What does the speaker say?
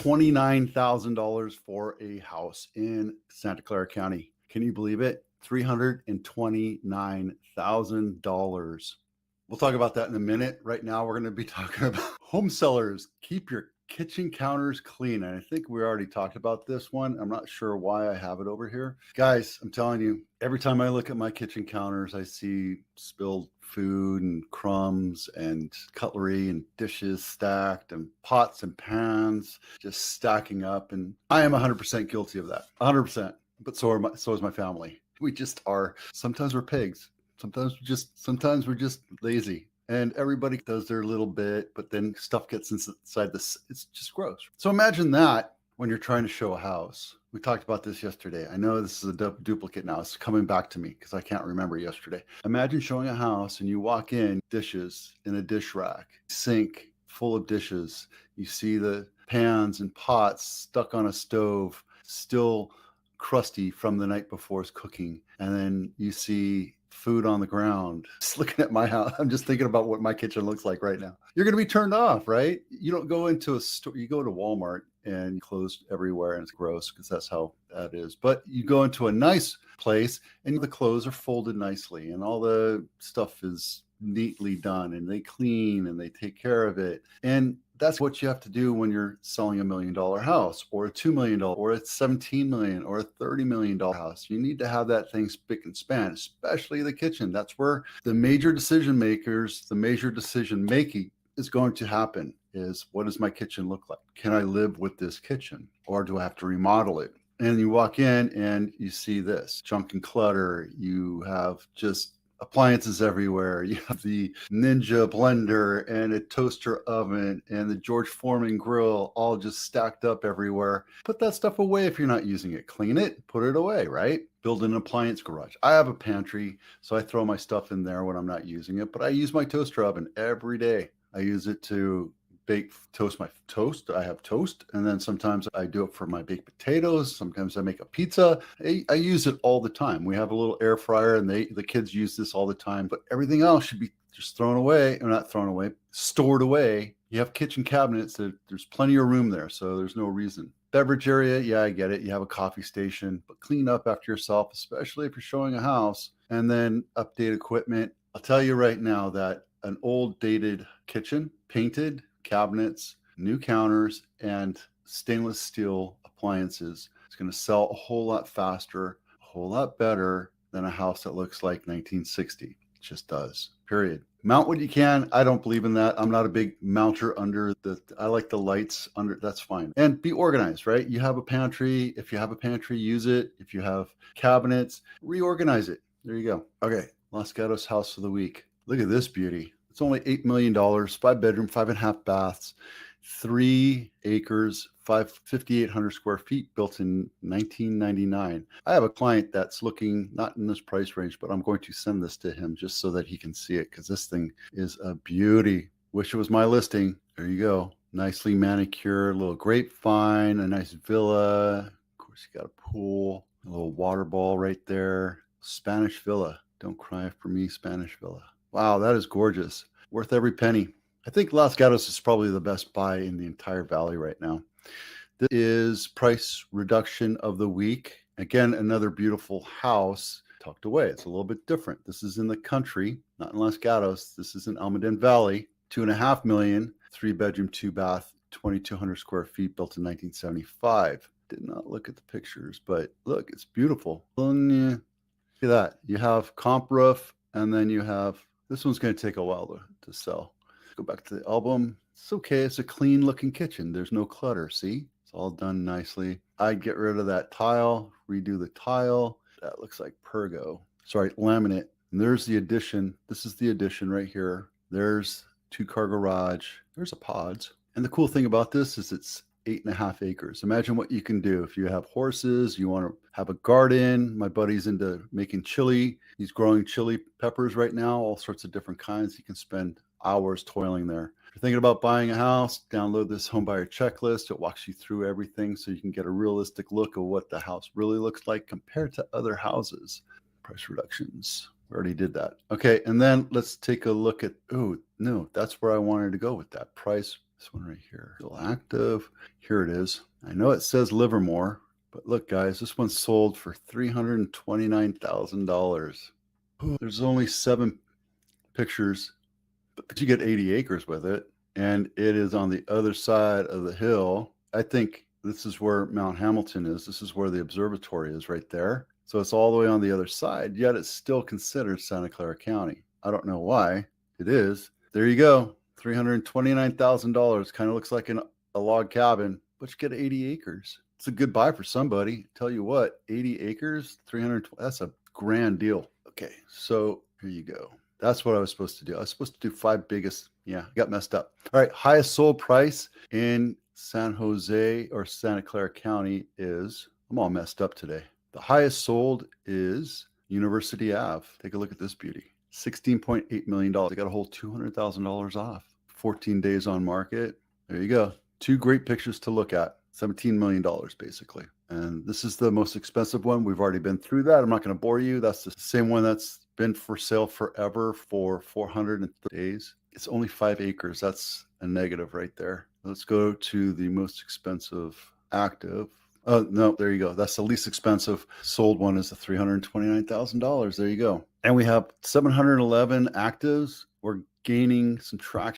$29,000 for a house in Santa Clara County. Can you believe it? $329,000. We'll talk about that in a minute. Right now, we're going to be talking about home sellers. Keep your kitchen counters clean. And I think we already talked about this one. I'm not sure why I have it over here. Guys, I'm telling you, every time I look at my kitchen counters, I see spilled food and crumbs and cutlery and dishes stacked and pots and pans just stacking up. And I am 100% guilty of that. 100%. But so is my family. We just are. Sometimes we're pigs. Sometimes we're just lazy, and everybody does their little bit, but then stuff gets inside this. It's just gross. So imagine that when you're trying to show a house. We talked about this yesterday. I know this is a duplicate now. It's coming back to me because I can't remember yesterday. Imagine showing a house and you walk in, dishes in a dish rack, sink full of dishes. You see the pans and pots stuck on a stove, still crusty from the night before's cooking. And then you see food on the ground. Just looking at my house, I'm just thinking about what my kitchen looks like right now. You're going to be turned off, right? You don't go into a store, you go to Walmart and clothes everywhere and it's gross because that's how that is. But you go into a nice place and the clothes are folded nicely and all the stuff is neatly done and they clean and they take care of it. And that's what you have to do when you're selling $1 million house or a $2 million or a $17 million or a $30 million house. You need to have that thing spick and span, especially the kitchen. That's where the major decision makers, the major decision making is going to happen is, what does my kitchen look like? Can I live with this kitchen or do I have to remodel it? And you walk in and you see this junk and clutter. You have just appliances everywhere. You have the Ninja blender and a toaster oven and the George Foreman grill all just stacked up everywhere. Put that stuff away if you're not using it. Clean it, put it away, right? Build an appliance garage. I have a pantry, so I throw my stuff in there when I'm not using it, but I use my toaster oven every day. I use it to toast my toast. I have toast, and then sometimes I do it for my baked potatoes. Sometimes I make a pizza. I use it all the time. We have a little air fryer, and the kids use this all the time. But everything else should be just thrown away, or not thrown away, stored away. You have kitchen cabinets. There's plenty of room there, so there's no reason. Beverage area, yeah, I get it. You have a coffee station, but clean up after yourself, especially if you're showing a house, and then update equipment. I'll tell you right now that an old dated kitchen, painted, cabinets, new counters, and stainless steel appliances. It's going to sell a whole lot faster, a whole lot better than a house that looks like 1960. It just does, period. Mount what you can. I don't believe in that. I'm not a big mounter I like the lights under, that's fine. And be organized, right? You have a pantry. If you have a pantry, use it. If you have cabinets, reorganize it. There you go. Okay, Los Gatos house of the week. Look at this beauty. It's only $8 million, 5-bedroom, 5.5 baths, 3 acres, 5,800 square feet, built in 1999. I have a client that's looking, not in this price range, but I'm going to send this to him just so that he can see it because this thing is a beauty. Wish it was my listing. There you go. Nicely manicured, a little grapevine, a nice villa. Of course, you got a pool, a little water ball right there. Spanish villa. Don't cry for me, Spanish villa. Wow, that is gorgeous. Worth every penny. I think Los Gatos is probably the best buy in the entire valley right now. This is price reduction of the week. Again, another beautiful house tucked away. It's a little bit different. This is in the country, not in Los Gatos. This is in Almaden Valley. $2.5 million, 3-bedroom, 2-bath, 2,200 square feet, built in 1975. Did not look at the pictures, but look, it's beautiful. Look at that. You have comp roof, and then you have, this one's going to take a while to sell. Go back to the album. It's okay. It's a clean looking kitchen. There's no clutter. See, it's all done nicely. I'd get rid of that tile, redo the tile. That looks like Pergo. Sorry, laminate. And there's the addition. This is the addition right here. There's 2-car garage. There's a pods. And the cool thing about this is it's 8.5 acres. Imagine what you can do if you have horses, you want to have a garden. My buddy's into making chili. He's growing chili peppers right now, all sorts of different kinds. You can spend hours toiling there. If you're thinking about buying a house, download this home buyer checklist. It walks you through everything so you can get a realistic look of what the house really looks like compared to other houses. Price reductions. We already did that. Okay, and then let's take a look at, oh, no, that's where I wanted to go with that. Price This one right here, still active. Here it is. I know it says Livermore, but look, guys, this one sold for $329,000. There's only 7 pictures, but you get 80 acres with it, and it is on the other side of the hill. I think this is where Mount Hamilton is. This is where the observatory is right there. So it's all the way on the other side, yet it's still considered Santa Clara County. I don't know why it is. There you go. $329,000. Kind of looks like a log cabin, but you get 80 acres. It's a good buy for somebody. Tell you what, 80 acres, 300, that's a grand deal. Okay, so here you go. That's what I was supposed to do. I was supposed to do 5 biggest. Yeah, got messed up. All right, highest sold price in San Jose or Santa Clara County is, I'm all messed up today. The highest sold is University Ave. Take a look at this beauty. $16.8 million. They got a whole $200,000 off. 14 days on market. There you go. 2 great pictures to look at. $17 million basically. And this is the most expensive one. We've already been through that. I'm not going to bore you. That's the same one that's been for sale forever for 430 days. It's only 5 acres. That's a negative right there. Let's go to the most expensive active. Oh, no, there you go. That's the least expensive sold one is the $329,000. There you go. And we have 711 actives. We're gaining some traction